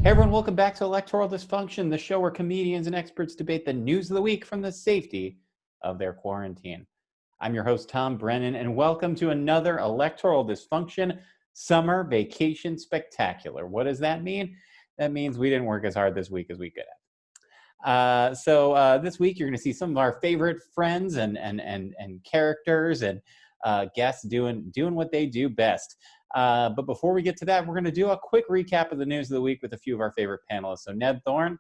Hey everyone, welcome back to Electoral Dysfunction, the show where comedians and experts debate the news of the week from the safety of their quarantine. I'm your host, Tom Brennan, and welcome to another Electoral Dysfunction Summer Vacation Spectacular. What does that mean? That means we didn't work as hard this week as we could have. So this week you're going to see some of our favorite friends and characters and guests doing what they do best. But before we get to that, we're going to do a quick recap of the news of the week with a few of our favorite panelists. So Ned Thorne,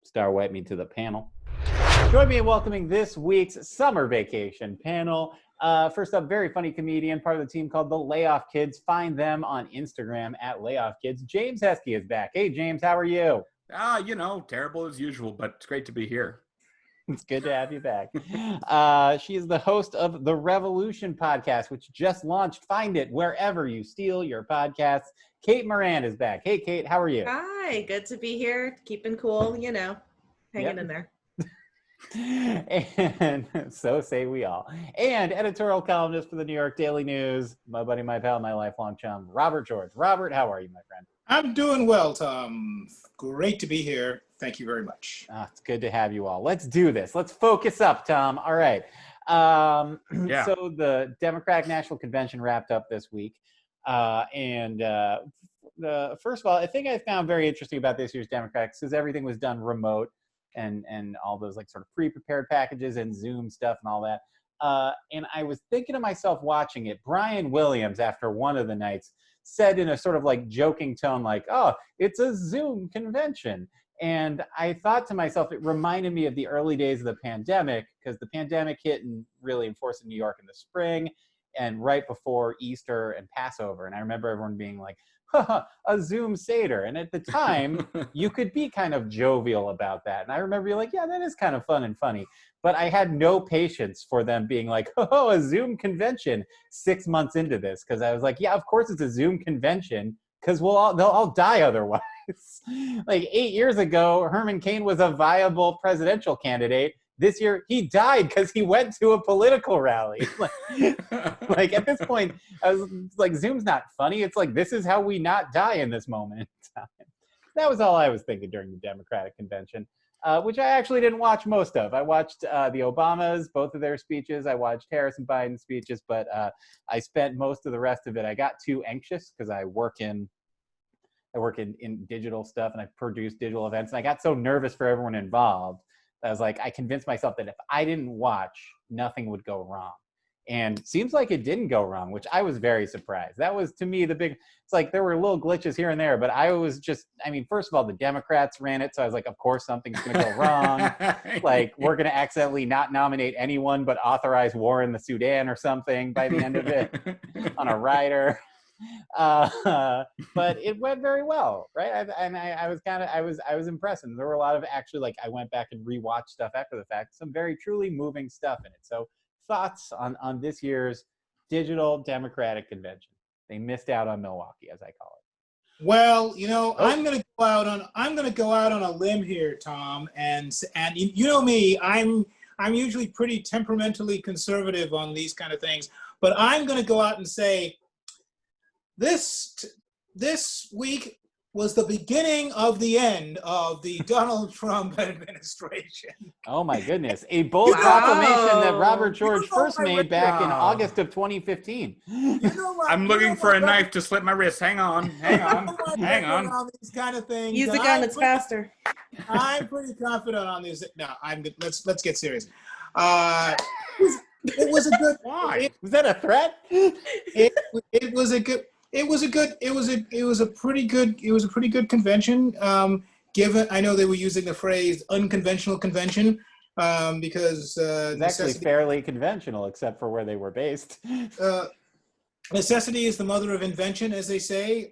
star wipe me to the panel. Join me in welcoming this week's summer vacation panel. First up, very funny comedian, part of the team called the Layoff Kids. Find them on Instagram at Layoff Kids. James Heskey is back. Hey, James, how are you? Terrible as usual, but it's great to be here. It's good to have you back. She is the host of the Revolution podcast, which just launched. Find it wherever you steal your podcasts. Kate Moran is back. Hey, Kate, how are you? Hi, good to be here. Keeping cool, hanging in there. And so say we all. And editorial columnist for the New York Daily News, my buddy, my pal, my lifelong chum, Robert George. Robert, how are you, my friend? I'm doing well, Tom. Great to be here. Thank you very much. It's good to have you all. Let's do this. Let's focus up, Tom. All right. So the Democratic National Convention wrapped up this week. First of all, I think I found very interesting about this year's Democrats is everything was done remote and all those like sort of pre-prepared packages and Zoom stuff and all that. And I was thinking to myself watching it, Brian Williams, after one of the nights, said in a sort of like joking tone, like, oh, it's a Zoom convention. And I thought to myself, it reminded me of the early days of the pandemic, because the pandemic hit and really enforced in New York in the spring and right before Easter and Passover. And I remember everyone being like, a Zoom Seder. And at the time, you could be kind of jovial about that. And I remember being like, yeah, that is kind of fun and funny. But I had no patience for them being like, oh, a Zoom convention 6 months into this. Because I was like, yeah, of course it's a Zoom convention, because they'll all die otherwise. Like 8 years ago, Herman Cain was a viable presidential candidate. This year, he died because he went to a political rally. Like at this point, I was like, Zoom's not funny. It's like, this is how we not die in this moment in time. That was all I was thinking during the Democratic convention, which I actually didn't watch most of. I watched the Obamas, both of their speeches. I watched Harris and Biden's speeches, but I spent most of the rest of it. I got too anxious because I work in digital stuff and I produce digital events. And I got so nervous for everyone involved. I was like, I convinced myself that if I didn't watch, nothing would go wrong. And seems like it didn't go wrong, which I was very surprised. That was, to me, it's like there were little glitches here and there, but I was just, first of all, the Democrats ran it. So I was like, of course, something's going to go wrong. Like, we're going to accidentally not nominate anyone, but authorize war in the Sudan or something by the end of it on a rider. But it went very well, right? I was impressed, and there were a lot of actually, like, I went back and rewatched stuff after the fact, some very truly moving stuff in it. So thoughts on this year's digital Democratic convention? They missed out on Milwaukee, as I call it. Well, I'm going to go out on a limb here, Tom, and you know me, I'm usually pretty temperamentally conservative on these kind of things, but I'm going to go out and say this week was the beginning of the end of the Donald Trump administration. Oh my goodness. A bold proclamation that Robert George first made back in August of 2015. I'm looking for a knife to slit my wrist. Hang on. These kind of things. Use the gun that's faster. I'm pretty confident on these. No, I'm good. Let's get serious. It was a good. Why? Was that a threat? It was a good. It was a pretty good convention. Given, I know they were using the phrase unconventional convention because it's actually fairly conventional, except for where they were based. Necessity is the mother of invention, as they say.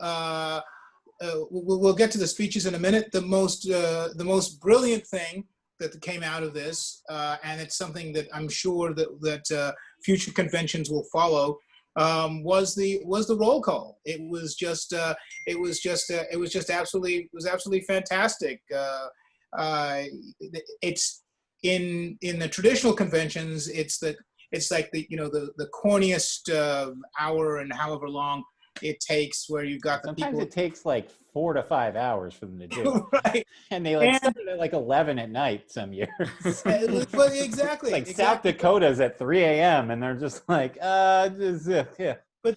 We'll get to the speeches in a minute. The most brilliant thing that came out of this, and it's something that I'm sure that future conventions will follow. Was the roll call. It was absolutely fantastic. It's in the traditional conventions. It's like the corniest hour and however long it takes, where you've got the Sometimes people. it takes like 4 to 5 hours for them to do. Right. And they like And- started at like 11 at night some years. Well, exactly. Like South exactly. Dakota's at 3 a.m. and they're just like, yeah. But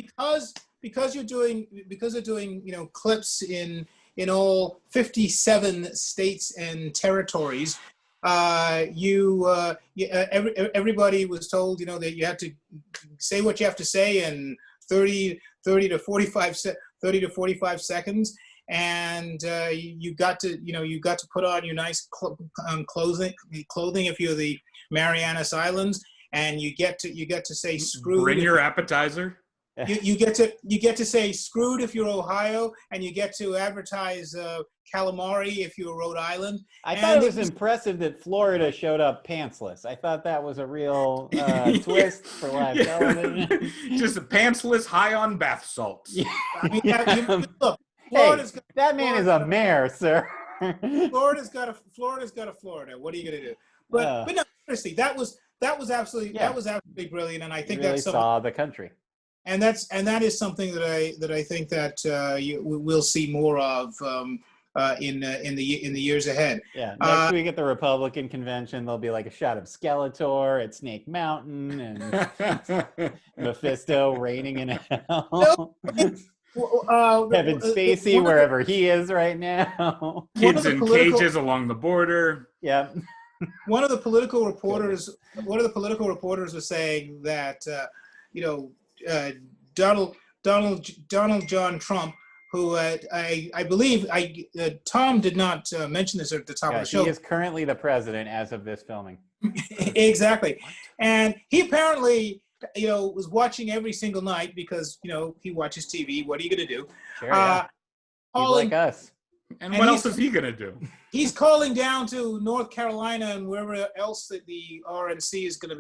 because you're doing clips in all 57 states and territories, everybody was told that you have to say what you have to say in 30 to 45 seconds, and you got to put on your nice clothing if you're the Marianas Islands, and you get to say screwed. Bring your appetizer. You get to say screwed if you're Ohio, and you get to advertise calamari if you're Rhode Island. I thought it was impressive that Florida showed up pantsless. I thought that was a real twist for live television. Just pantsless, high on bath salts. Yeah. I mean, look, Hey, that man is a mayor, sir. Florida's got a Florida. What are you gonna do? But no, seriously, that was absolutely brilliant, and I think really that's saw the country. And that is something that I think that we'll see more of in the years ahead. Yeah, next week at the Republican convention, there'll be like a shot of Skeletor at Snake Mountain and Mephisto reigning in hell. Kevin Spacey, wherever he is right now. Kids in cages along the border. Yeah. One of the political reporters was saying that Donald John Trump, who I believe Tom did not mention this at the top of the show. He is currently the president as of this filming. Exactly, and he apparently was watching every single night because he watches TV. What are you going to do? Sure, yeah. He's like us. And what else is he going to do? He's calling down to North Carolina and wherever else that the RNC is going to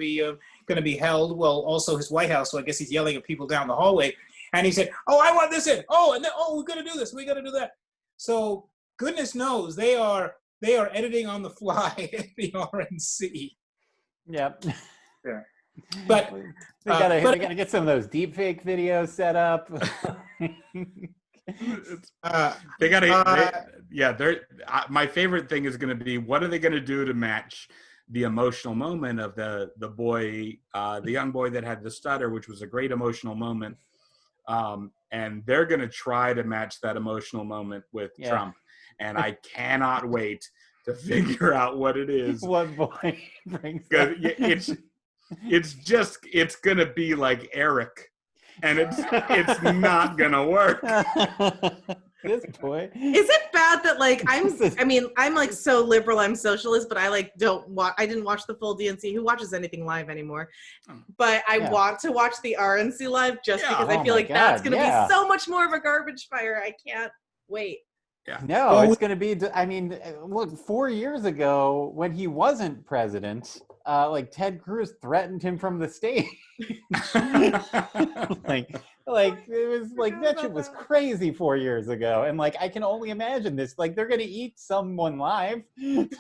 be held. Well, also his White House. So I guess he's yelling at people down the hallway. And he said, "Oh, I want this in. Oh, and then, we're going to do this. We got to do that." So goodness knows they are editing on the fly at the RNC. Yep. Yeah. But they gotta get some of those deep fake videos set up. They gotta, my favorite thing is going to be, what are they going to do to match the emotional moment of the boy, the young boy that had the stutter, which was a great emotional moment. And they're going to try to match that emotional moment with Trump. And I cannot wait to figure out what it is. What boy brings it's going to be like Eric. And it's not gonna work. This boy. Is it bad that I'm like so liberal, I'm socialist, but I didn't watch the full DNC. Who watches anything live anymore? But I want to watch the RNC live just because I feel like that's gonna be so much more of a garbage fire. I can't wait. Yeah. No, it's going to be, look, 4 years ago when he wasn't president, Ted Cruz threatened him from the stage. like it was like, that shit was crazy 4 years ago. And I can only imagine this, they're going to eat someone live. And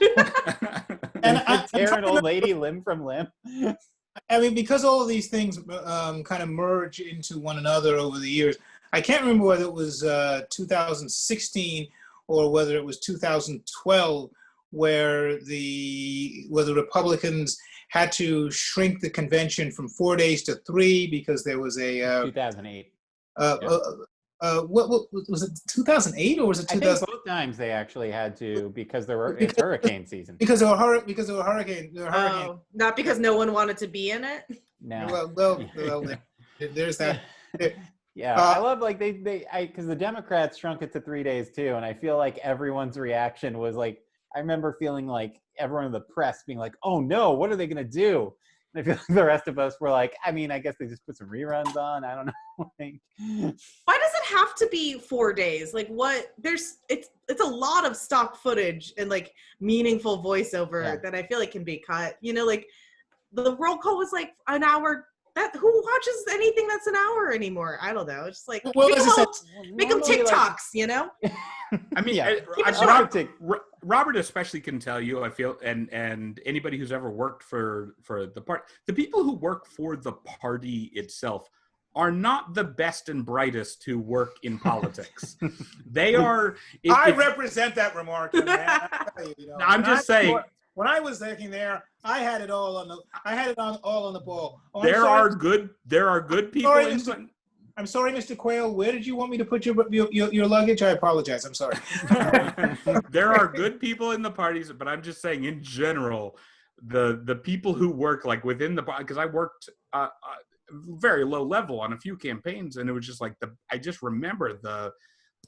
tear an old lady limb from limb. I mean, because all of these things kind of merge into one another over the years. I can't remember whether it was 2016 or whether it was 2012, where the Republicans had to shrink the convention from 4 days to 3 because there was a 2008. What was it? 2008 or was it 2000? I think both times they actually had to because it's hurricane season. Because of a hurricane. Oh, not because no one wanted to be in it. No. Well, there's that. Yeah, I love because the Democrats shrunk it to 3 days too, and I feel like everyone's reaction was I remember feeling like everyone in the press being like, "Oh no, what are they gonna do?" And I feel like the rest of us were like, I guess they just put some reruns on. I don't know. Why does it have to be 4 days? It's a lot of stock footage and meaningful voiceover that I feel like can be cut. The roll call was an hour. Who watches anything that's an hour anymore? I don't know. It's just make them TikToks, I mean, Robert especially can tell you, I feel, and anybody who's ever worked for the party, the people who work for the party itself are not the best and brightest who work in politics. They are. I represent that remark, man. I'm just saying. When I was working there, I had it all on the ball. Oh, There are good people. I'm sorry, Mr. Quayle. Where did you want me to put your luggage? I apologize. I'm sorry. There are good people in the parties, but I'm just saying, in general, the people who work like within the, because I worked very low level on a few campaigns, and it was just like I just remember the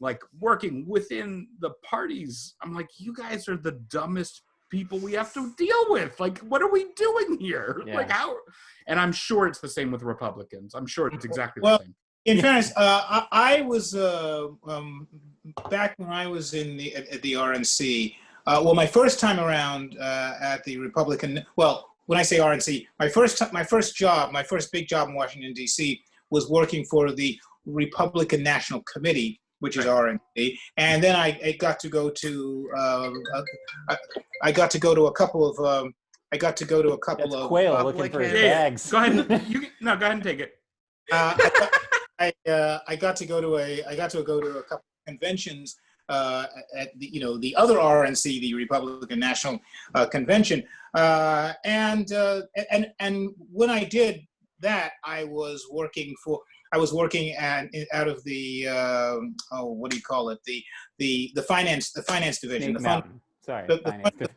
like working within the parties. I'm like, you guys are the dumbest people we have to deal with. Like, what are we doing here? Yeah. Like, how? And I'm sure it's the same with Republicans. I'm sure it's exactly the same. In fairness, I was back when I was at the RNC. My first time around at the Republican. Well, when I say RNC, my first big job in Washington D.C. was working for the Republican National Committee, which is RNC, and then I got to go to a couple of. That's Quayle looking for his bags. Go ahead. Go ahead and take it. I got to go to a couple of conventions at the other RNC, the Republican National Convention, and when I did that, I was working out of the what do you call it, the finance division, the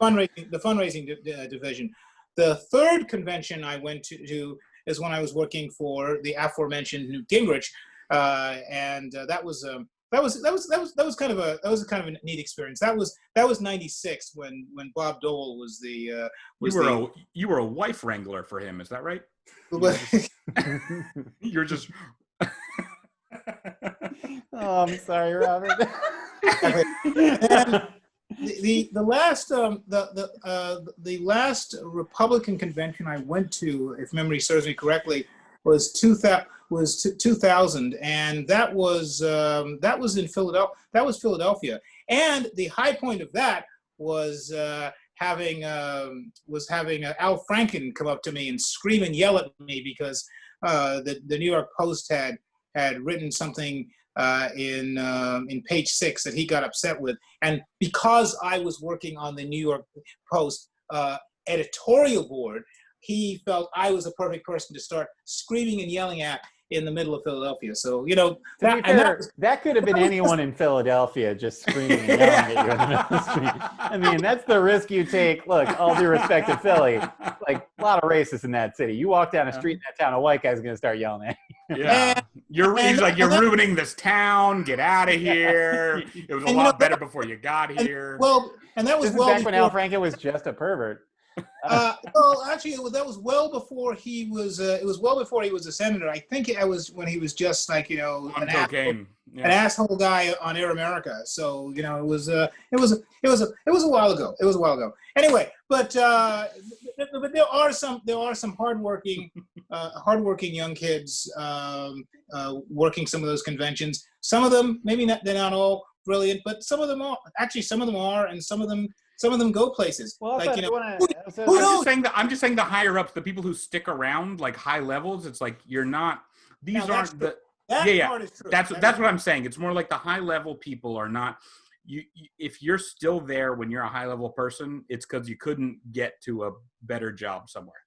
fundraising division. The third convention I went to is when I was working for the aforementioned Newt Gingrich, and that was kind of a neat experience. That was '96 when Bob Dole was the. You were a wife wrangler for him, is that right? You're just. Oh, I'm sorry, Robert. The last Republican convention I went to, if memory serves me correctly, was 2000, and that was in Philadelphia. That was Philadelphia, and the high point of that was having Al Franken come up to me and scream and yell at me because the New York Post had written something in page 6 that he got upset with, and because I was working on the New York Post editorial board, he felt I was a perfect person to start screaming and yelling at in the middle of Philadelphia. So, that could have been anyone in Philadelphia just screaming and yelling at you in the middle of the street. I mean, that's the risk you take. Look, all due respect to Philly, like a lot of racists in that city. You walk down a street in that town, a white guy's going to start yelling at you. Yeah. You're ruining this town. Get out of here. It was a lot better before you got here. And that was back when Al Franken was just a pervert. Actually, that was well before he was. It was well before he was a senator. I think it was when he was just like an asshole guy on Air America. So it was a while ago. It was a while ago. Anyway, but there are some hardworking young kids working some of those conventions. Some of them, they're not all brilliant, but some of them are. Actually, some of them are, and some of them go places. Well, like, I'm just saying the higher ups, the people who stick around, like high levels. It's like you're not. These aren't the. Part is true. That's what I'm saying. It's more like the high level people are not. You if you're still there when you're a high level person, it's because you couldn't get to a better job somewhere.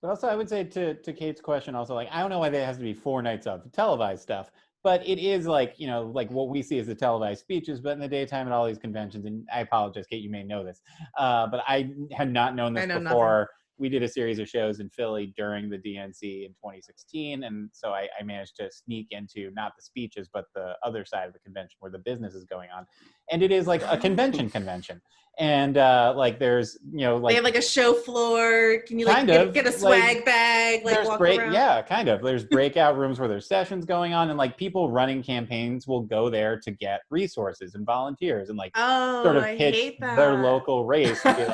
But also, I would say to Kate's question, also, like, I don't know why there has to be 4 nights of televised stuff. But it is like, like what we see as the televised speeches, but in the daytime at all these conventions, and I apologize, Kate, you may know this, but I had not known this before. Nothing. We did a series of shows in Philly during the DNC in 2016, and so I managed to sneak into not the speeches, but the other side of the convention where the business is going on. And it is like a convention. And like there's, they have like a show floor. Can you get a swag bag, walk around? Yeah, kind of. There's breakout rooms where there's sessions going on, and like people running campaigns will go there to get resources and volunteers and sort of pitch their local race. But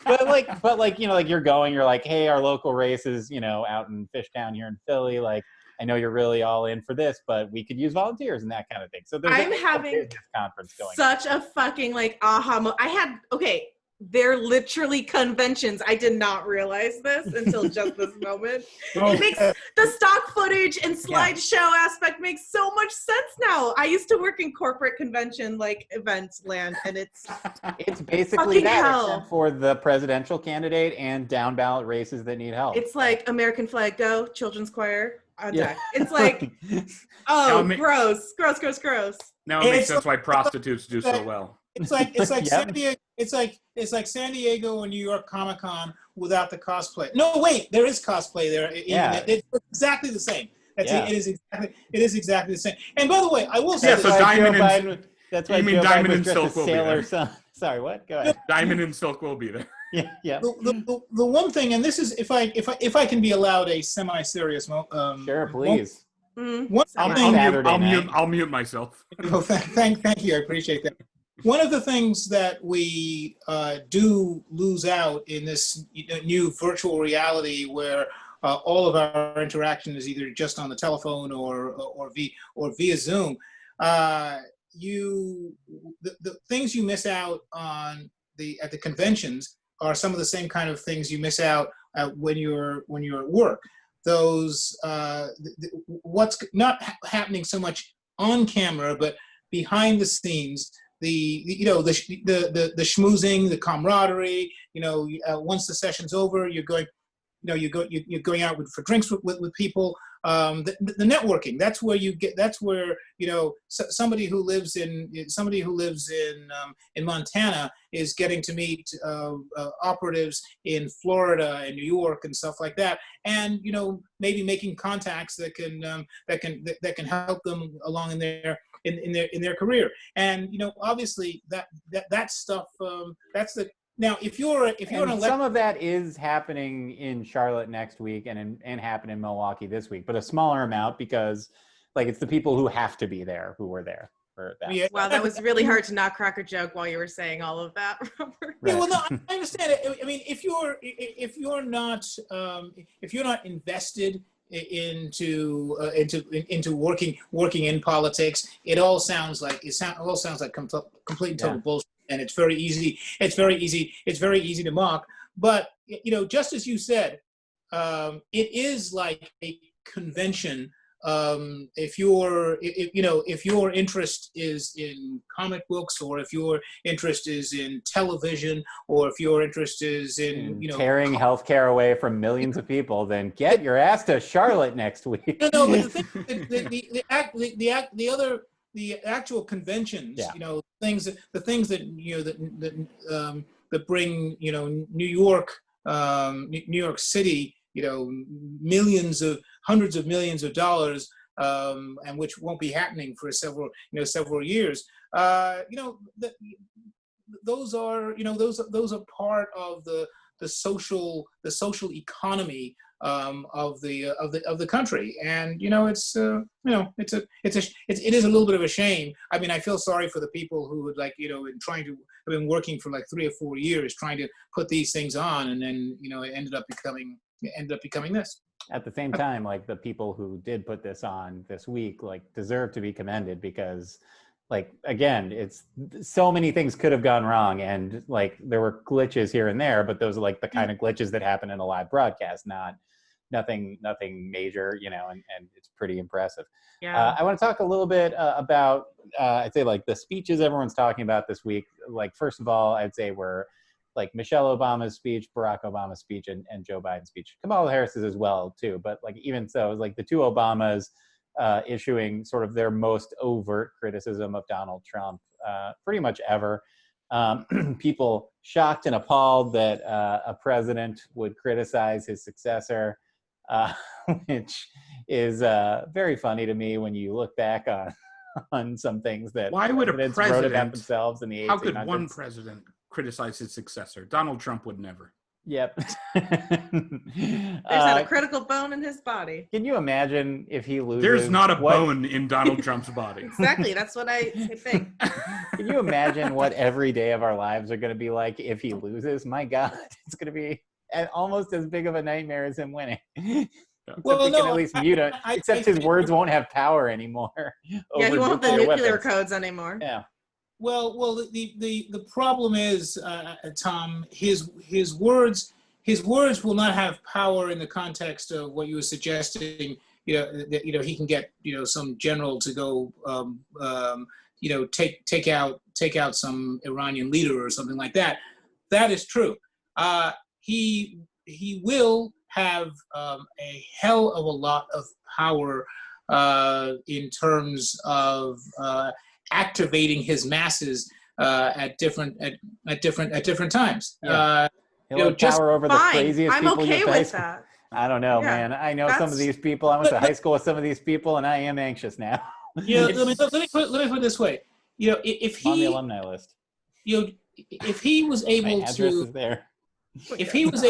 you're like, hey, our local race is out in Fishtown here in Philly. Like, I know you're really all in for this, but we could use volunteers and that kind of thing. So there's I'm having conference going such a fucking aha moment. they're literally conventions. I did not realize this until just this moment. It makes the stock footage and slideshow aspect makes so much sense now. I used to work in corporate convention like events land, and it's basically that, hell. except for the presidential candidate and down ballot races that need help. It's like American Flag Go, Children's Choir on deck. Yeah. It's like, gross. Now it makes sense why prostitutes do so well. It's like Yep. San Diego. It's like San Diego or New York Comic Con without the cosplay. No, wait, there is cosplay there. Yeah. It's exactly the same. Yeah. It is exactly the same. And by the way, I will say Yeah, this. so That's why you mean Joe Diamond Biden and was dressed Silk as will be there. Sailor Son. Sorry, what? Go ahead. Diamond and Silk will be there. Yeah. The one thing, and this is if I can be allowed a semi-serious Sure, please. I'll mute myself. Well, thank you. I appreciate that. One of the things that we do lose out in this new virtual reality, where all of our interaction is either just on the telephone or via Zoom, the things you miss out on at the conventions are some of the same kind of things you miss out when you're at work. Those what's not happening so much on camera, but behind the scenes, the schmoozing, the camaraderie. Once the session's over, you're going out for drinks with people. The networking. That's where somebody who lives in Montana is getting to meet operatives in Florida and New York and stuff like that, and maybe making contacts that can help them along in their career. And obviously that stuff. That's the. Now, if you're some of that is happening in Charlotte next week and happen in Milwaukee this week, but a smaller amount because, it's the people who have to be there who were there for that. Yeah. Wow, that was really hard to not crack a joke while you were saying all of that, Robert. Yeah, well, no, I understand it. I mean, if you're not invested into working in politics, it all sounds like complete and total bullshit. And it's very easy to mock. But just as you said, it is like a convention. If your interest is in comic books, or if your interest is in television, or if your interest is in tearing healthcare away from millions of people, then get your ass to Charlotte next week. No, but the actual conventions, the things that bring New York City, hundreds of millions of dollars, and which won't be happening for several years. Those are part of the social economy of the country, and it is a little bit of a shame. I mean, I feel sorry for the people who would have been working for 3 or 4 years trying to put these things on, and then it ended up becoming this. At the same time, the people who did put this on this week deserve to be commended, because again, it's so many things could have gone wrong, and there were glitches here and there, but those are the kind of glitches that happen in a live broadcast, nothing major, and it's pretty impressive. Yeah. I want to talk a little bit about I'd say the speeches everyone's talking about this week. First of all, I'd say were Michelle Obama's speech, Barack Obama's speech, and Joe Biden's speech. Kamala Harris's as well too, but even so, it was the two Obamas issuing sort of their most overt criticism of Donald Trump pretty much ever. People shocked and appalled that a president would criticize his successor, which is very funny to me when you look back on some things that why would a president wrote about themselves in the 1800s. How could one president criticize his successor? Donald Trump would never. Yep. There's not a critical bone in his body. Can you imagine if he loses? There's not a bone in Donald Trump's body. Exactly. That's what I think. Can you imagine what every day of our lives are going to be like if he loses? My God, it's going to be almost as big of a nightmare as him winning. Well, he can at least mute it, except his words won't have power anymore. Yeah, he won't have the nuclear codes anymore. Yeah. Well, the problem is, Tom, his words will not have power in the context of what you were suggesting. That he can get some general to go take out some Iranian leader or something like that. That is true. He will have a hell of a lot of power in terms of activating his masses at different times. Yeah. He'll have power over the craziest I'm people okay you with face. that. I don't know, Yeah, man. I know some of these people. I went to high school with some of these people, and I am anxious now. Let me put it this way. If I'm on the he, alumni list. if he was able My address to, is there. if he was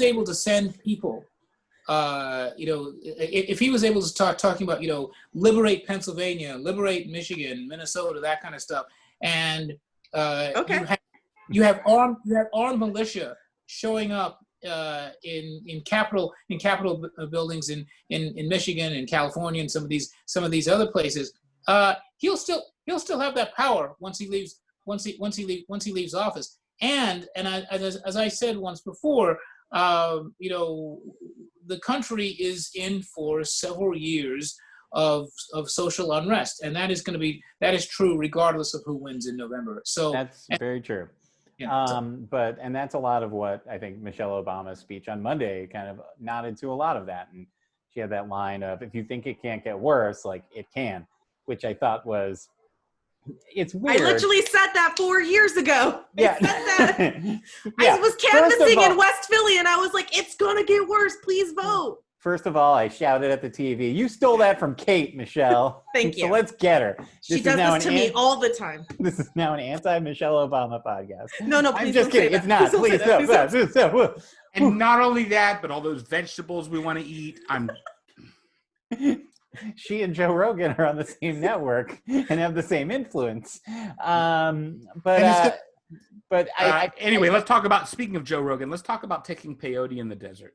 able to send people, if he was able to start talking about, liberate Pennsylvania, liberate Michigan, Minnesota, that kind of stuff, and you have armed militia showing up in Capitol buildings in Michigan and California and some of these other places. He'll still have that power once he leaves office. And as I said once before, the country is in for several years of social unrest, and that is true regardless of who wins in November. So that's very true. Yeah, but that's a lot of what I think Michelle Obama's speech on Monday kind of nodded to a lot of that. And she had that line of, if you think it can't get worse, like it can, which I thought was, it's weird. I literally said that 4 years ago. Yeah. I said that. Yeah. I was canvassing in West Philly and I was like, it's going to get worse. Please vote. First of all, I shouted at the TV, you stole that from Kate, Michelle. Thank you. So let's get her. She does this to me all the time. This is now an anti-Michelle Obama podcast. No, please I'm just kidding. It's not. Please don't. And not only that, but all those vegetables we want to eat. She and Joe Rogan are on the same network and have the same influence. Anyway, let's talk about, speaking of Joe Rogan, let's talk about taking peyote in the desert.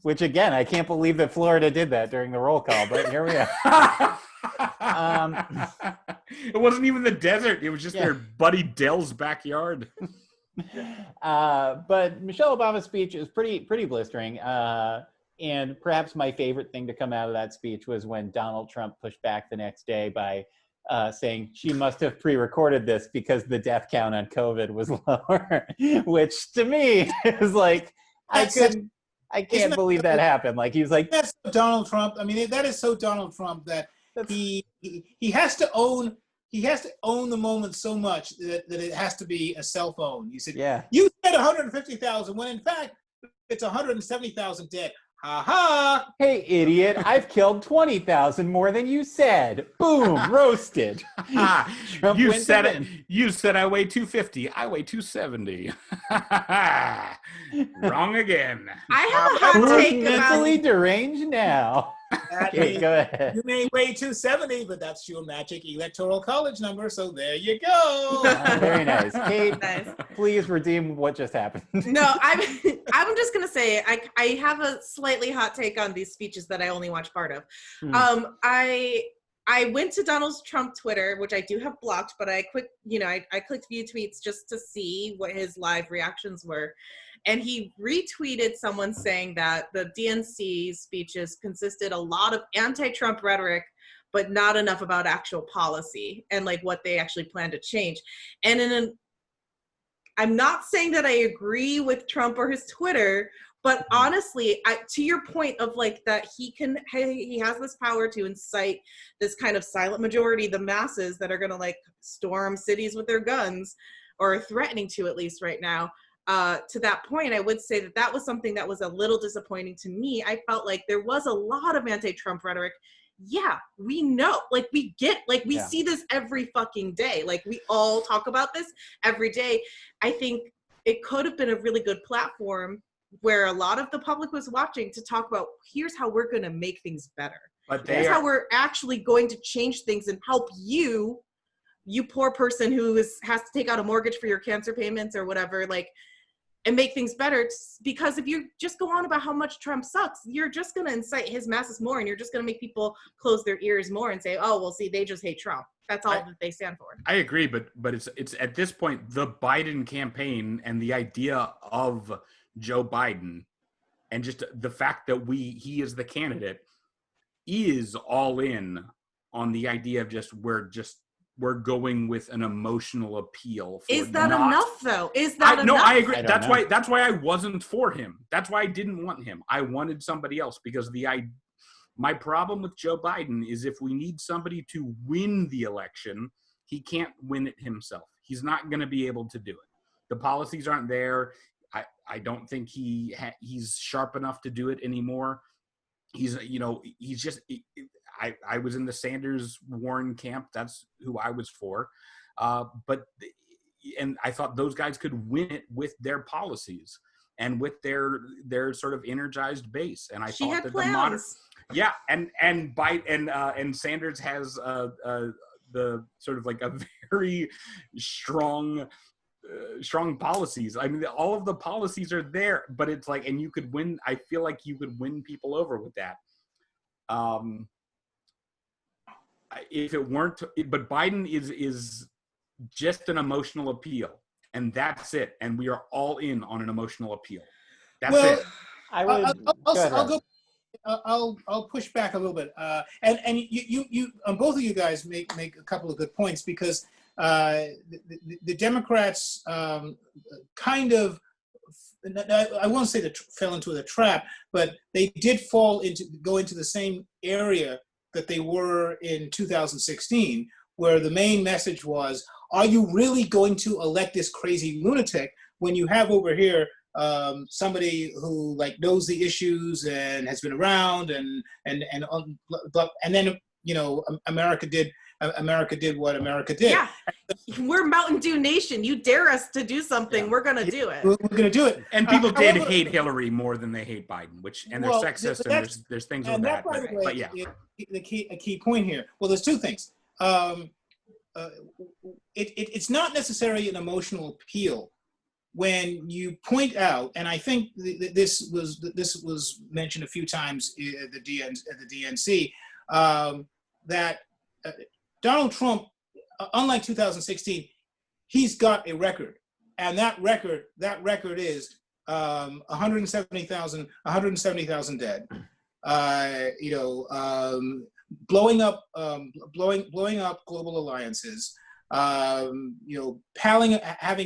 Which again, I can't believe that Florida did that during the roll call, but here we are. It wasn't even the desert. It was just their buddy Dell's backyard. But Michelle Obama's speech is pretty blistering. And perhaps my favorite thing to come out of that speech was when Donald Trump pushed back the next day by saying she must have pre-recorded this because the death count on COVID was lower, which to me is like, I can't believe that happened. Like, he was like, that's Donald Trump. I mean, that is so Donald Trump that he has to own the moment so much that it has to be a cell phone. You said, you said 150,000 when in fact it's 170,000 dead. Ha ha! Hey, idiot! I've killed 20,000 more than you said. Boom! Roasted. You said it. You said I weigh 250. I weigh 270. Wrong again. I have a hot take about mentally deranged now. Okay, go ahead. You may weigh 270, but that's your magic electoral college number. So there you go. Very nice, Kate. Please redeem what just happened. No, I'm just gonna say I have a slightly hot take on these speeches that I only watch part of. I went to Donald Trump Twitter, which I do have blocked, but I clicked view tweets just to see what his live reactions were. And he retweeted someone saying that the DNC speeches consisted a lot of anti-Trump rhetoric, but not enough about actual policy and like what they actually plan to change. And I'm not saying that I agree with Trump or his Twitter, but honestly, to your point of like that he has this power to incite this kind of silent majority, the masses that are going to like storm cities with their guns, or threatening to, at least right now. To that point, I would say that was something that was a little disappointing to me. I felt like there was a lot of anti-Trump rhetoric. Yeah, we know, like we get, like we see this every fucking day. Like we all talk about this every day. I think it could have been a really good platform where a lot of the public was watching to talk about, here's how we're going to make things better. Here's how we're actually going to change things and help you poor person who has to take out a mortgage for your cancer payments or whatever. Like, and make things better. Because if you just go on about how much Trump sucks, you're just going to incite his masses more, and you're just going to make people close their ears more and say, oh, well, see, they just hate Trump. That's all that they stand for. I agree, but it's at this point, the Biden campaign and the idea of Joe Biden and just the fact that he is the candidate is all in on the idea of we're going with an emotional appeal. Is that enough, though? Is that enough? No, I agree. That's why I wasn't for him. That's why I didn't want him. I wanted somebody else, because my problem with Joe Biden is if we need somebody to win the election, he can't win it himself. He's not going to be able to do it. The policies aren't there. I don't think he's sharp enough to do it anymore. I was in the Sanders Warren camp. That's who I was for. And I thought those guys could win it with their policies and with their sort of energized base. And I thought that plans. and Sanders has the sort of like a very strong policies. I mean, all of the policies are there, but it's like, and you could win. I feel like you could win people over with that. If it weren't, but Biden is just an emotional appeal, and that's it. And we are all in on an emotional appeal. That's it. I'll push back a little bit, and you both of you guys make a couple of good points, because the Democrats kind of, I won't say that fell into the trap, but they did go into the same area that they were in 2016, where the main message was, are you really going to elect this crazy lunatic when you have over here somebody who like knows the issues and has been around and then, you know, America did what America did. Yeah, we're Mountain Dew Nation. You dare us to do something, we're gonna do it. We're gonna do it. And people did hate Hillary more than they hate Biden, and they're sexist, and there's things with that. But yeah, a key point here. Well, there's two things. It's not necessarily an emotional appeal when you point out, and I think this was mentioned a few times at the DNC, that Donald Trump, unlike 2016, he's got a record, and that record is 170,000 dead. Blowing up global alliances. Having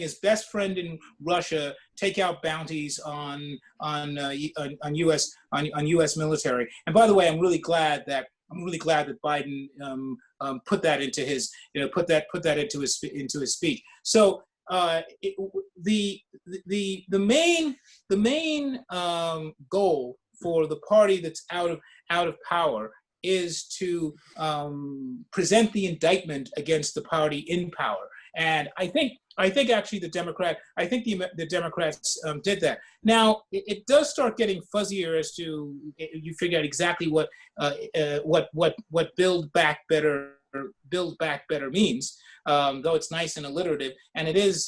his best friend in Russia take out bounties on U.S. military. And by the way, I'm really glad that Biden put that into his into his speech. So the main goal for the party that's out of power is to present the indictment against the party in power. And I think actually the Democrats did that. Now it does start getting fuzzier as to you figure out exactly what build back better means, though it's nice and alliterative, and it is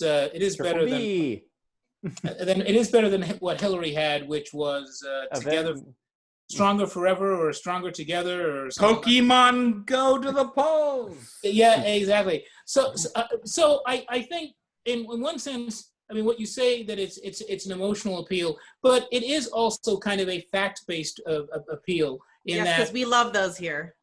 better than what Hillary had, which was together. Stronger forever, or stronger together, or something. Pokemon Go to the polls. Yeah, exactly. So I think in one sense, I mean, what you say that it's an emotional appeal, but it is also kind of a fact-based appeal. Yes, because we love those here.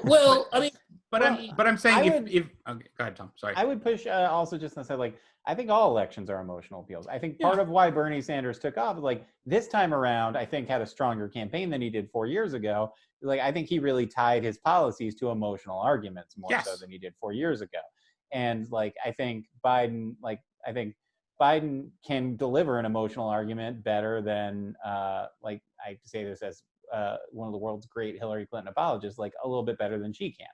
Well, I mean, but I'm saying if okay, go ahead, Tom. Sorry. I would push also just to say, like, I think all elections are emotional appeals. I think part of why Bernie Sanders took off, like this time around, I think had a stronger campaign than he did 4 years ago. Like, I think he really tied his policies to emotional arguments more so than he did 4 years ago. And like, I think Biden can deliver an emotional argument better than, like, I say this as one of the world's great Hillary Clinton apologists, like a little bit better than she can.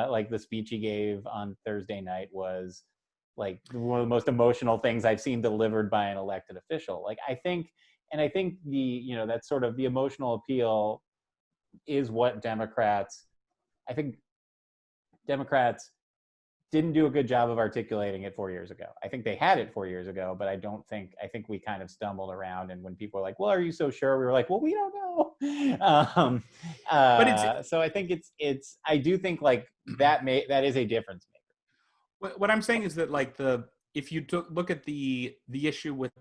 Like the speech he gave on Thursday night was like one of the most emotional things I've seen delivered by an elected official. Like, I think that's sort of the emotional appeal is what Democrats didn't do a good job of articulating it 4 years ago. I think they had it 4 years ago, but I think we kind of stumbled around. And when people were like, well, are you so sure? We were like, well, we don't know. So I think I do think like that is a difference maker. What I'm saying is that like if you look at the issue with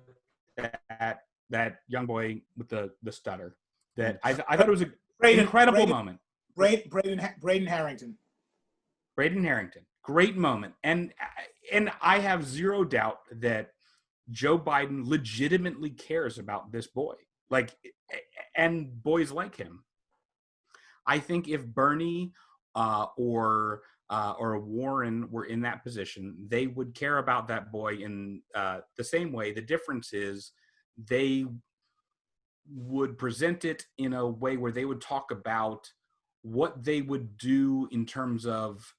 that young boy with the stutter, that I thought it was an incredible moment. Braden Harrington. Braden Harrington, great moment. And I have zero doubt that Joe Biden legitimately cares about this boy, like, and boys like him. I think if Bernie or Warren were in that position, they would care about that boy in the same way. The difference is they would present it in a way where they would talk about what they would do in terms of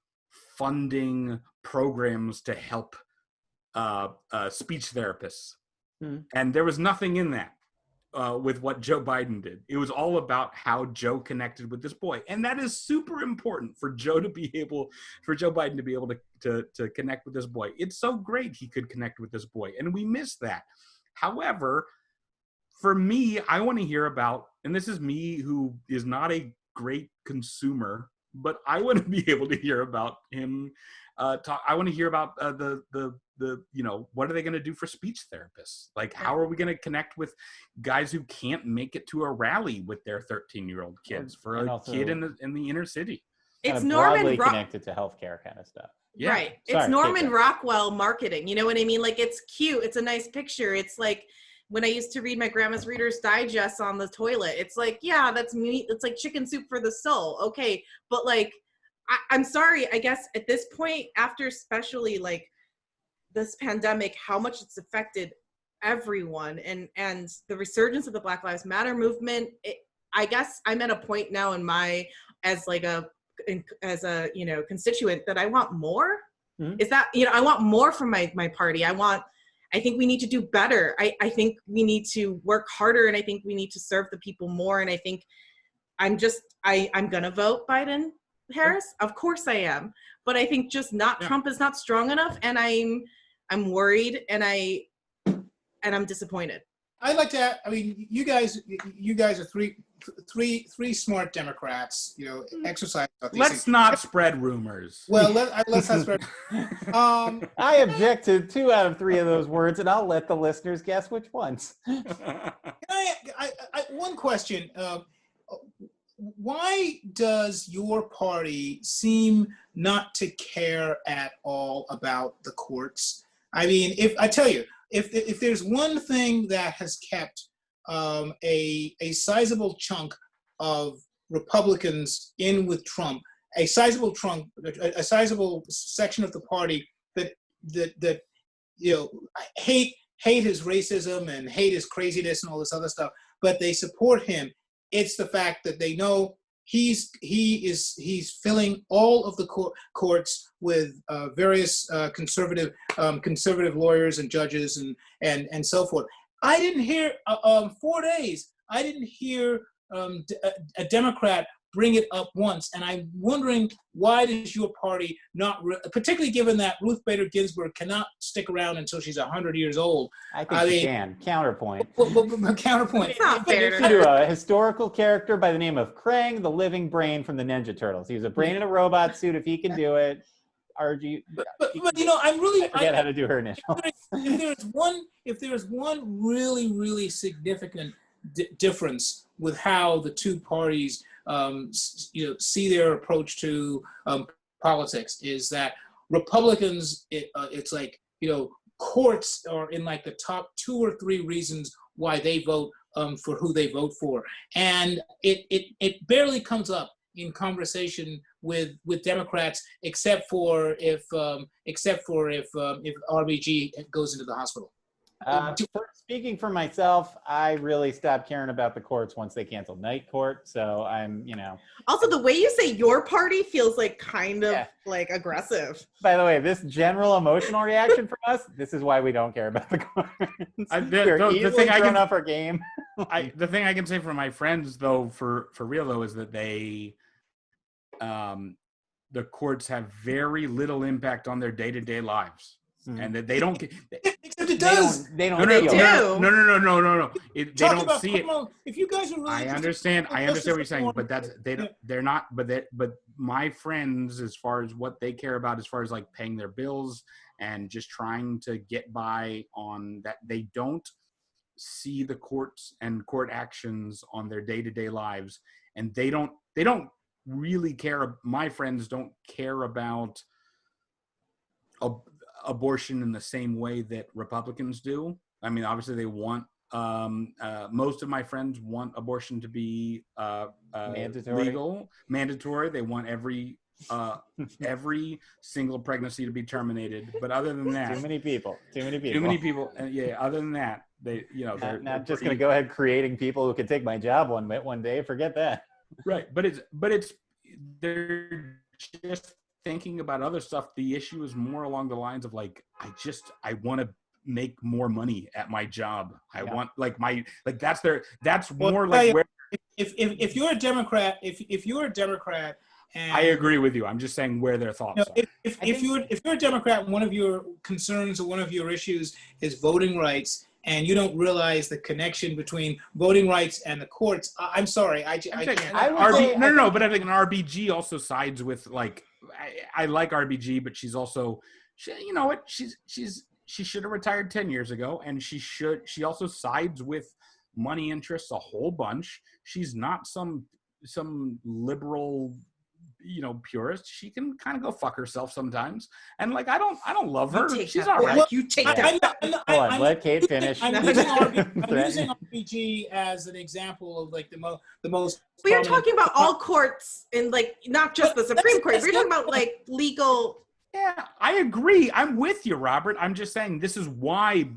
funding programs to help speech therapists. And there was nothing in that with what Joe Biden did. It was all about how Joe connected with this boy. And that is super important for Joe Biden to be able to connect with this boy. It's so great he could connect with this boy. And we miss that. However, for me, I want to hear about, and this is me who is not a great consumer, but I want to be able to hear about him talk. I want to hear about the what are they going to do for speech therapists? Like, how are we going to connect with guys who can't make it to a rally with their 13-year-old kids, for a kid in the inner city? It's broadly connected to healthcare kind of stuff. Yeah. Right. Sorry, it's Norman Rockwell marketing. You know what I mean? Like, it's cute. It's a nice picture. It's like when I used to read my grandma's Reader's Digest on the toilet. It's like, yeah, that's meat. It's like chicken soup for the soul. Okay. But like, I'm sorry, I guess at this point, after especially like this pandemic, how much it's affected everyone and the resurgence of the Black Lives Matter movement, I guess I'm at a point now in as a constituent that I want more. Is that, I want more from my party. I think we need to do better. I think we need to work harder, and I think we need to serve the people more. And I think I'm going to vote Biden Harris. Of course I am. But I think just Trump is not strong enough. And I'm worried, and I'm disappointed. I'd like to add, I mean, you guys are three smart Democrats, exercise about these Let's things. not spread rumors. Well, let's not spread. I object to 2 out of 3 of those words, and I'll let the listeners guess which ones. One question. Why does your party seem not to care at all about the courts? I mean, if there's one thing that has kept a sizable chunk of Republicans in with Trump, a sizable section of the party that hate his racism and hate his craziness and all this other stuff, but they support him. It's the fact that they know he's filling all of the courts with various conservative lawyers and judges and so forth. I didn't hear 4 days. I didn't hear a Democrat bring it up once, and I'm wondering, why does your party not, particularly given that Ruth Bader Ginsburg cannot stick around until she's 100 years old? I think she can. Counterpoint. Counterpoint. It's not fair. To a historical character by the name of Krang, the living brain from the Ninja Turtles. He was a brain in a robot suit. If he can do it, RG. But I'm really. I forget how to do her initials. If there's one really significant difference with how the two parties see their approach to politics, is that Republicans, it's like, courts are in like the top 2 or 3 reasons why they vote for who they vote for, and it barely comes up in conversation with Democrats, except for if RBG goes into the hospital. Speaking for myself, I really stopped caring about the courts once they canceled night court. So I'm, Also, the way you say your party feels like kind of like aggressive. By the way, this general emotional reaction from us, this is why we don't care about the courts. We're easily thrown off our game. The thing I can say for my friends, though, for real though, is that the courts have very little impact on their day-to-day lives, and that they don't. Except it does. They don't. They feel do. No. They Talk don't about see it. criminal. If you guys are really I understand what you're saying, but they're not. But my friends, as far as what they care about, as far as like paying their bills and just trying to get by on that, they don't see the courts and court actions on their day-to-day lives, and they don't really care. My friends don't care about abortion in the same way that Republicans do. I mean, obviously they want most of my friends want abortion to be mandatory. They want every single pregnancy to be terminated. But other than that, too many people. Yeah. Other than that, they, they're not just going to go ahead creating people who can take my job one day. Forget that. Right. But they're just thinking about other stuff. The issue is more along the lines of like, I want to make more money at my job. I want that's more like where. If you're a Democrat, if you're a Democrat, and I agree with you. I'm just saying where their thoughts are. If you're a Democrat, and one of your concerns or one of your issues is voting rights, and you don't realize the connection between voting rights and the courts, I'm sorry, I can't. But I think an RBG also sides with like I like RBG, but she's also you know what she should have retired 10 years ago, and she also sides with money interests a whole bunch. She's not some liberal purist. She can kind of go fuck herself sometimes, and like I don't love her. She's all right. You take that. Hold on, let Kate finish. I'm using RBG as an example of like the most. But you're talking about all courts and like not just the Supreme Court. We're talking about like legal. Yeah, I agree. I'm with you, Robert. I'm just saying this is why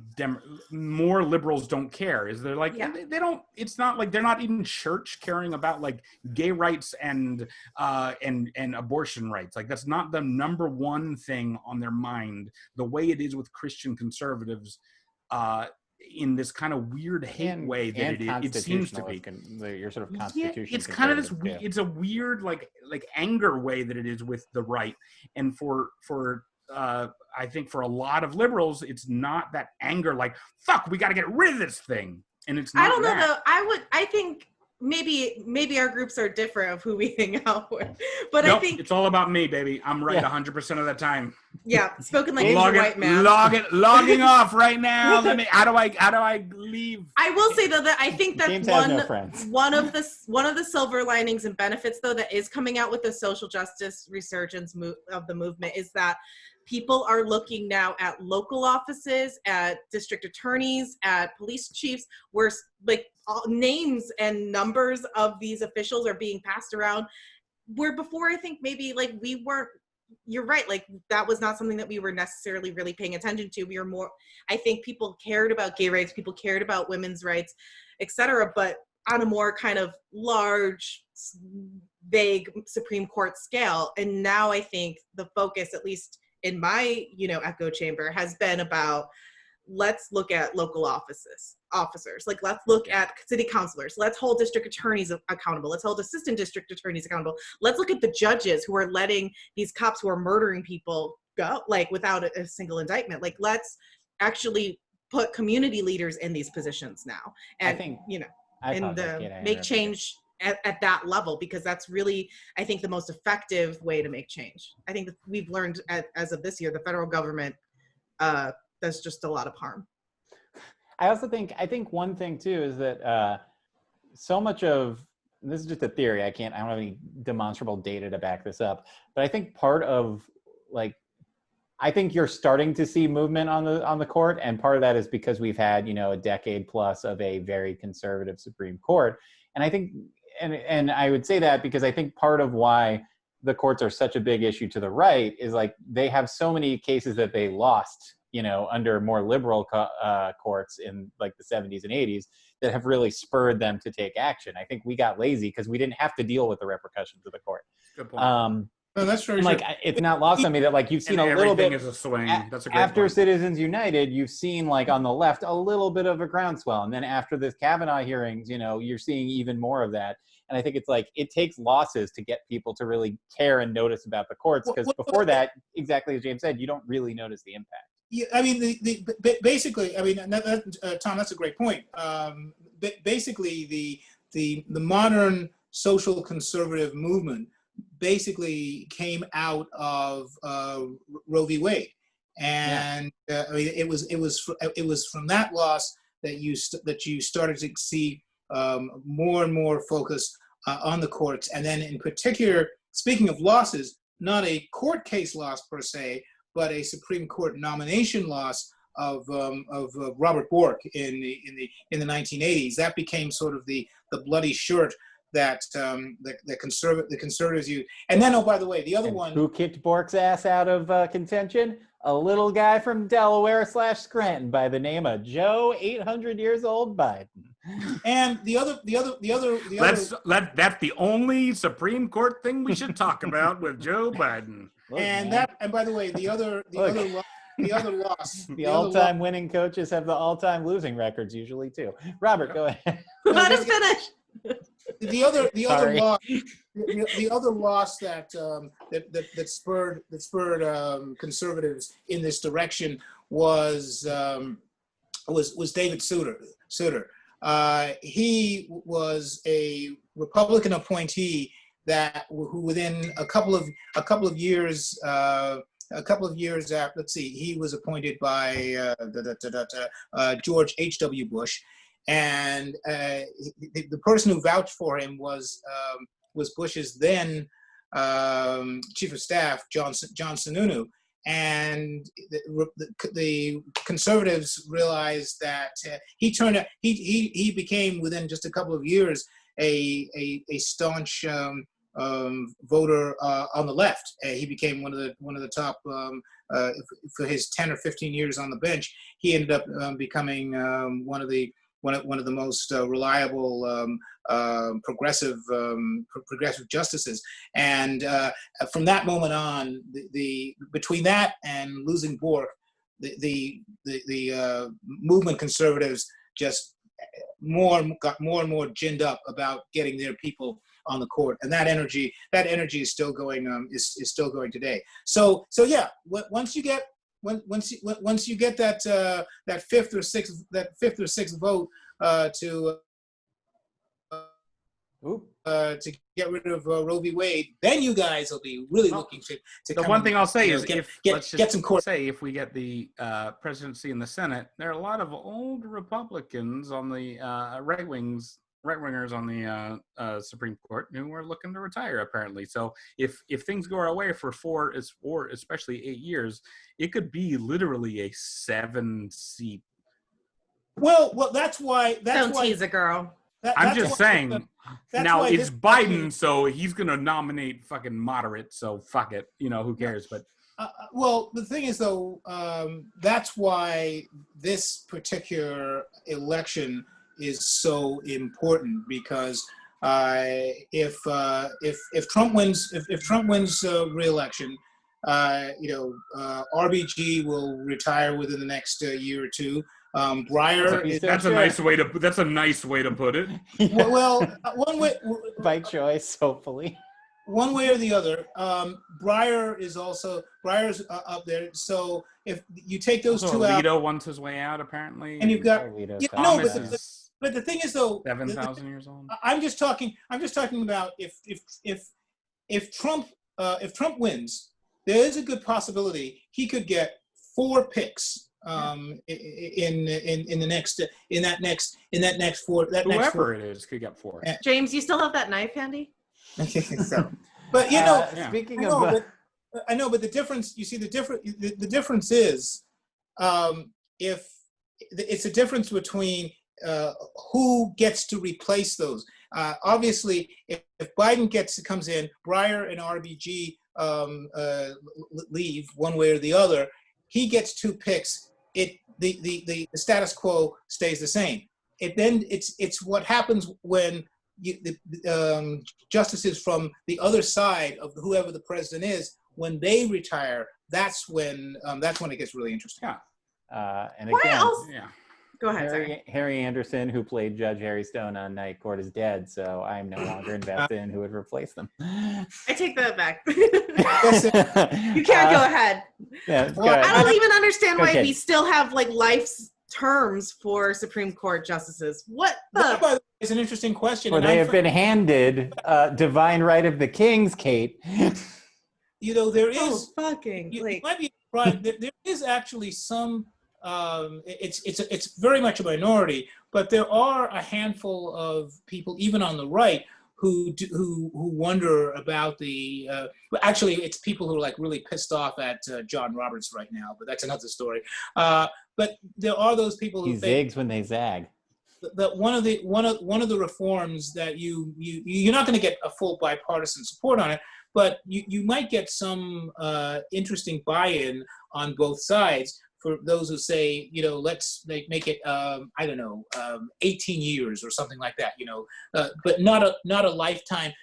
more liberals don't care. Is they're like they don't. It's not like they're not in church caring about like gay rights and abortion rights. Like that's not the number one thing on their mind. The way it is with Christian conservatives, in this kind of weird hate way that it seems to be. Your sort of constitution. Yeah, it's kind of this. It's a weird like anger way that it is with the right, and for I think for a lot of liberals, it's not that anger like fuck, we got to get rid of this thing, and it's not. I don't know though. I think maybe our groups are different of who we hang out with, but nope, I think it's all about me, baby. I'm right 100% of the time. Yeah, spoken like a white man. Logging off right now. How do I leave? I will say though that I think that's one of the silver linings and benefits though that is coming out with the social justice resurgence of the movement is that people are looking now at local offices, at district attorneys, at police chiefs, where like names and numbers of these officials are being passed around. Where before I think maybe like we weren't. You're right. Like that was not something that we were necessarily really paying attention to. We were more, I think people cared about gay rights, people cared about women's rights, etc. But on a more kind of large, vague Supreme Court scale. And now I think the focus, at least in my, echo chamber, has been about let's look at local officers. Like let's look at city councilors. Let's hold district attorneys accountable. Let's hold assistant district attorneys accountable. Let's look at the judges who are letting these cops who are murdering people go, like without a single indictment. Like let's actually put community leaders in these positions now. And I think, make change at that level, because that's really, I think, the most effective way to make change. I think that we've learned as of this year, the federal government does just a lot of harm. I think one thing too is that so much of, and this is just a theory, I don't have any demonstrable data to back this up, but I think part of I think you're starting to see movement on the court, and part of that is because we've had, a decade plus of a very conservative Supreme Court. And I think, and I would say that because I think part of why the courts are such a big issue to the right is like they have so many cases that they lost, under more liberal courts in like the 70s and 80s that have really spurred them to take action. I think we got lazy because we didn't have to deal with the repercussions of the court. Good point. No, that's very like it's not lost on me that like you've seen a little bit is a swing. That's a great after point. Citizens United, you've seen like on the left a little bit of a groundswell, and then after the Kavanaugh hearings, you're seeing even more of that. And I think it's like it takes losses to get people to really care and notice about the courts, because before that, exactly as James said, you don't really notice the impact. Yeah, I mean, basically, I mean, Tom, that's a great point. Basically, the modern social conservative movement basically came out of Roe v. Wade, and I mean, it was from that loss that you started to see more and more focus on the courts, and then in particular, speaking of losses, not a court case loss per se, but a Supreme Court nomination loss of Robert Bork in the 1980s. That became sort of the bloody shirt that the conservatives used. And then, oh, by the way, the other one. Who kicked Bork's ass out of contention? A little guy from Delaware / Scranton by the name of Joe 800 years old Biden. And the other. That's the only Supreme Court thing we should talk about with Joe Biden. Look, and man. by the way, the other loss. The all-time winning coaches have the all-time losing records usually too. Robert, go ahead. Let us finish. The other loss that spurred conservatives in this direction was David Souter. He was a Republican appointee who within a couple of years after, let's see, he was appointed by George H.W. Bush, and the person who vouched for him was Bush's then chief of staff, John Sununu. And the conservatives realized that he became within just a couple of years a staunch voter on the left. He became one of the top for his 10 or 15 years on the bench. He ended up becoming one of the most reliable progressive justices. And from that moment on, between that and losing Bork, the movement conservatives just got more and more ginned up about getting their people on the court, and that energy is still going is still going today. So yeah, once you get that fifth or sixth vote to get rid of Roe v. Wade, then you guys will be really looking to the one thing I'll say is get some court. Say if we get the presidency and the Senate, there are a lot of old Republicans on the right wingers on the Supreme Court who are looking to retire apparently. So if things go our way for 4 or especially 8 years, it could be literally a 7-seat. Well, that's why. Don't tease a girl. I'm just saying. Now it's Biden, so he's gonna nominate fucking moderate. So fuck it, who cares? But well, the thing is though, that's why this particular election is so important, because if Trump wins re-election, RBG will retire within the next year or two. Breyer that's a nice way to put it. Well, one way by choice, hopefully. One way or the other. Breyer's up there. So if you take those two out, Alito wants his way out apparently, and you've got but the thing is though, 7,000 years old. I'm just talking about if Trump wins, there is a good possibility he could get 4 picks in that next 4. Whoever it is could get 4. James, you still have that knife handy? So, but speaking I know, but the difference. You see, the difference is if it's a difference between who gets to replace those. Obviously, if Biden comes in, Breyer and RBG leave one way or the other, he gets 2 picks. The status quo stays the same. It's what happens when the justices from the other side of whoever the president is, when they retire, that's when it gets really interesting. Yeah. And Why again, else? Yeah. Go ahead, sorry. Harry Anderson, who played Judge Harry Stone on Night Court, is dead, so I'm no longer invested in who would replace them. I take that back. Yes, You can't go ahead. Yeah, Well, I don't even understand why Okay. we still have like life's terms for Supreme Court justices. What that, the? by the way, is an interesting question. Well, and they I'm have been handed divine right of the kings, Kate. You know, there Oh, is. fucking You like. might be right. There is actually some. It's very much a minority, but there are a handful of people, even on the right, who wonder about the. Well, actually, it's people who are like really pissed off at John Roberts right now, but that's another story. But there are those people who He think zigs when they zag. that one of the reforms that you're not going to get a full bipartisan support on it, but you might get some interesting buy-in on both sides for those who say, you know, let's make it 18 years or something like that, you know, but not a lifetime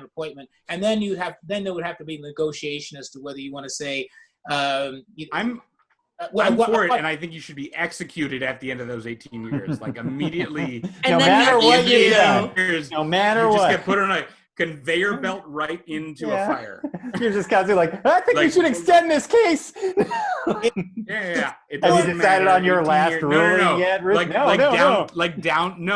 appointment. And then there would have to be negotiation as to whether you want to say I'm for it, and I think you should be executed at the end of those 18 years, like immediately. And No then matter you what do. you've done. Years, No matter you just what. get put on a conveyor belt right into a fire. You're just constantly like, I think we Like- should extend this case. Yeah. It Have you doesn't decided matter. on your 18 last years. ruling No. yet? Like No.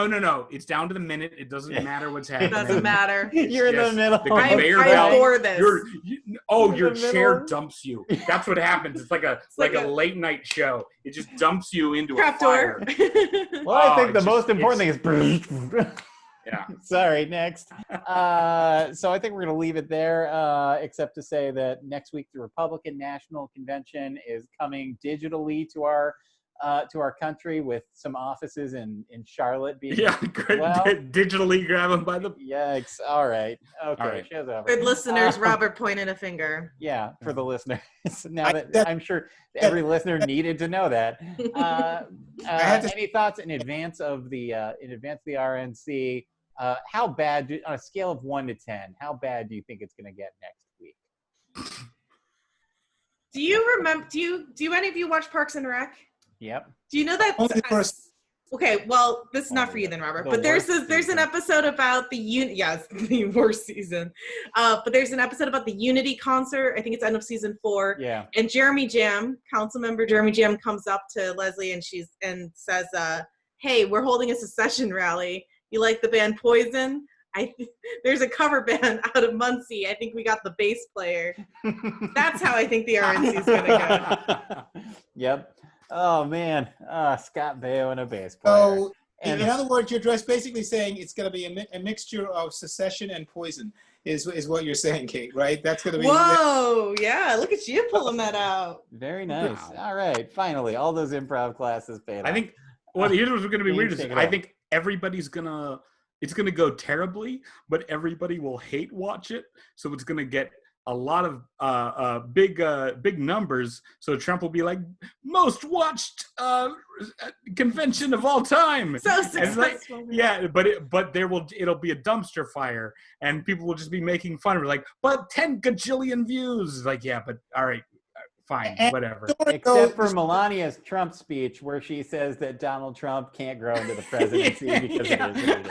No. It's down to the minute. It doesn't matter what's It happening. doesn't matter. You're in the Yes, middle. the conveyor I belt. abhor this. Your in the chair middle. dumps you. That's what happens. It's like a like a a- late night show. It just dumps you into a Trapdoor. fire. Well, I think the it's most just- important thing is. Yeah. Sorry, next. So I think we're going to leave it there, except to say that next week the Republican National Convention is coming digitally to our country, with some offices in Charlotte being. Yeah, digitally grab them by the. Yikes! All right. Okay. All right. Show's over. Good listeners, Um, Robert pointed a finger. Yeah, for the listeners. Now that I'm sure every listener needed to know that. had to- Any thoughts in advance of the RNC? How bad, on a scale of 1 to 10, how bad do you think it's going to get next week? Do you remember? Do any of you watch Parks and Rec? Yep. Do you know that? Only the first. Okay, well, this is not Oh, for you then, Robert. the But there's worst an season. episode about the yes, the worst season. But there's an episode about the Unity concert. I think it's end of season 4. Yeah. And Jeremy Jam, council member Jeremy Jam, comes up to Leslie and says, "Hey, we're holding a secession rally. You like the band Poison? There's a cover band out of Muncie. I think we got the bass player." That's how I think the RNC is gonna go. Yep. Oh man, Scott Baio and a bass player. So, And- in other words, you're just basically saying it's going to be a mixture of secession and poison, is what you're saying, Kate, right? That's going to be. Whoa, yeah, look at you pulling that out. Very nice. Wow. All right, finally, all those improv classes paid off. I think. Well, here's what's going to be James, weird is take it I over. think everybody's gonna. It's going to go terribly, but everybody will hate watch it. So it's going to get a lot of big numbers. So Trump will be like, most watched convention of all time. So And it's like, successful. yeah, but it'll be a dumpster fire, and people will just be making fun of it, like, but 10 gajillion views. Like, yeah, but all right, fine, And- whatever. Except for Melania's Trump speech, where she says that Donald Trump can't grow into the presidency because Yeah. of his leader.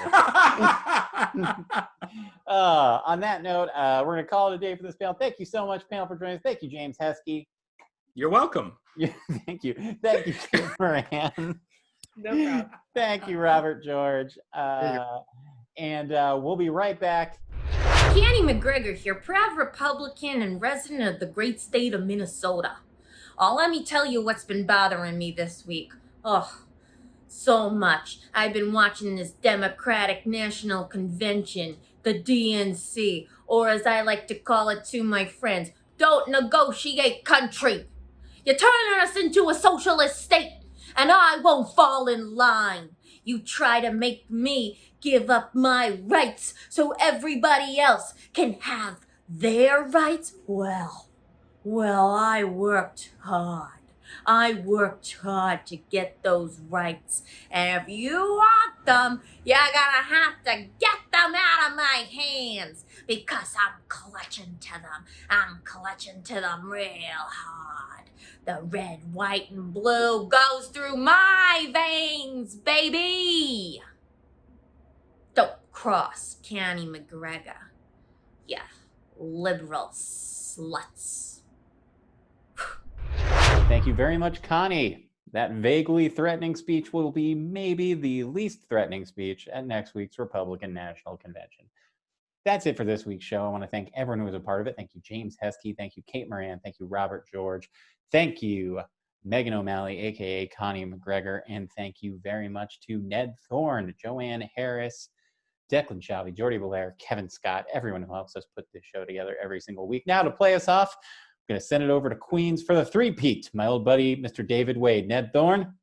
On that note, we're going to call it a day for this panel. Thank you so much, panel, for joining us. Thank you, James Heskey. You're welcome. Thank you. Thank you, Kate Moran. No problem. Thank you, Robert George. And we'll be right back. Kenny McGregor here, proud Republican and resident of the great state of Minnesota. Let me tell you what's been bothering me this week. Oh, so much. I've been watching this Democratic National Convention, the DNC, or as I like to call it to my friends, don't negotiate country. You're turning us into a socialist state, and I won't fall in line. You try to make me give up my rights so everybody else can have their rights? Well, I worked hard. I worked hard to get those rights. And if you want them, you're gonna have to get them out of my hands because I'm clutching to them. I'm clutching to them real hard. The red, white, and blue goes through my veins, baby! Don't cross Connie McGregor, you liberal sluts. Thank you very much, Connie. That vaguely threatening speech will be maybe the least threatening speech at next week's Republican National Convention. That's it for this week's show. I want to thank everyone who was a part of it. Thank you, James Heskey. Thank you, Kate Moran. Thank you, Robert George. Thank you, Megan O'Malley, a.k.a. Connie McGregor. And thank you very much to Ned Thorne, Joanne Harris, Declan Shalvey, Jordy Belair, Kevin Scott, everyone who helps us put this show together every single week. Now, to play us off, I'm going to send it over to Queens for the three-peat. My old buddy, Mr. David Wade. Ned Thorne,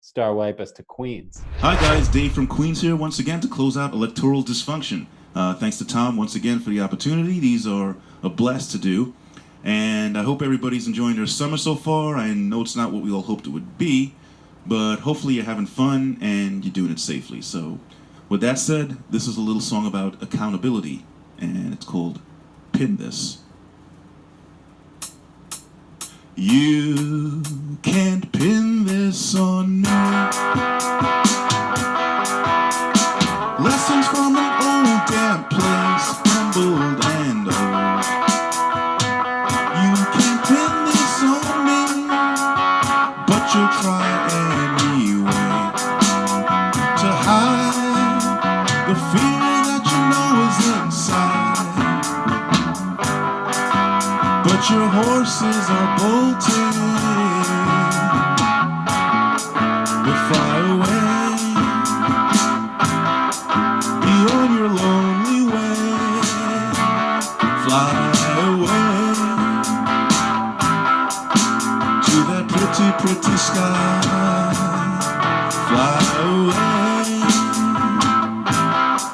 star wipe us to Queens. Hi, guys. Dave from Queens here once again to close out Electoral Dysfunction. Thanks to Tom once again for the opportunity. These are a blast to do. And I hope everybody's enjoying their summer so far. I know it's not what we all hoped it would be, but hopefully you're having fun and you're doing it safely. So with that said, this is a little song about accountability, and it's called Pin This. You can't pin this on me. Lessons from an old damp place, humbled and old. You can't pin this on me, but you'll try anyway to hide the fear that you know is inside. But your horses are bolted, but fly away, be on your lonely way, fly away, to that pretty, pretty sky, fly away,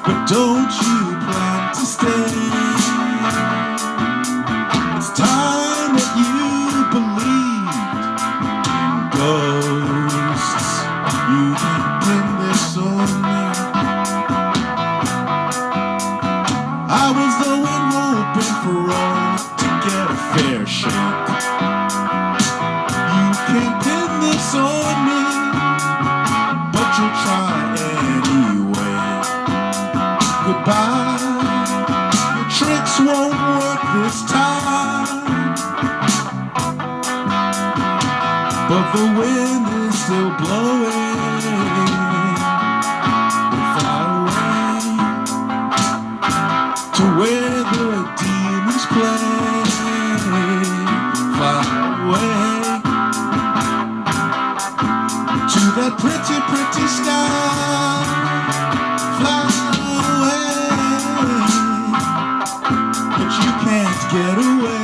but don't you plan to stay. Time that you believed in ghosts. You can pin this on me. I was the one hoping for all to get a fair shake. You can't pin this on me, but you'll try anyway. Goodbye. Your tricks won't work this time. But the wind is still blowing. Fly away to where the demons play. Fly away to that pretty, pretty sky. Fly away, but you can't get away.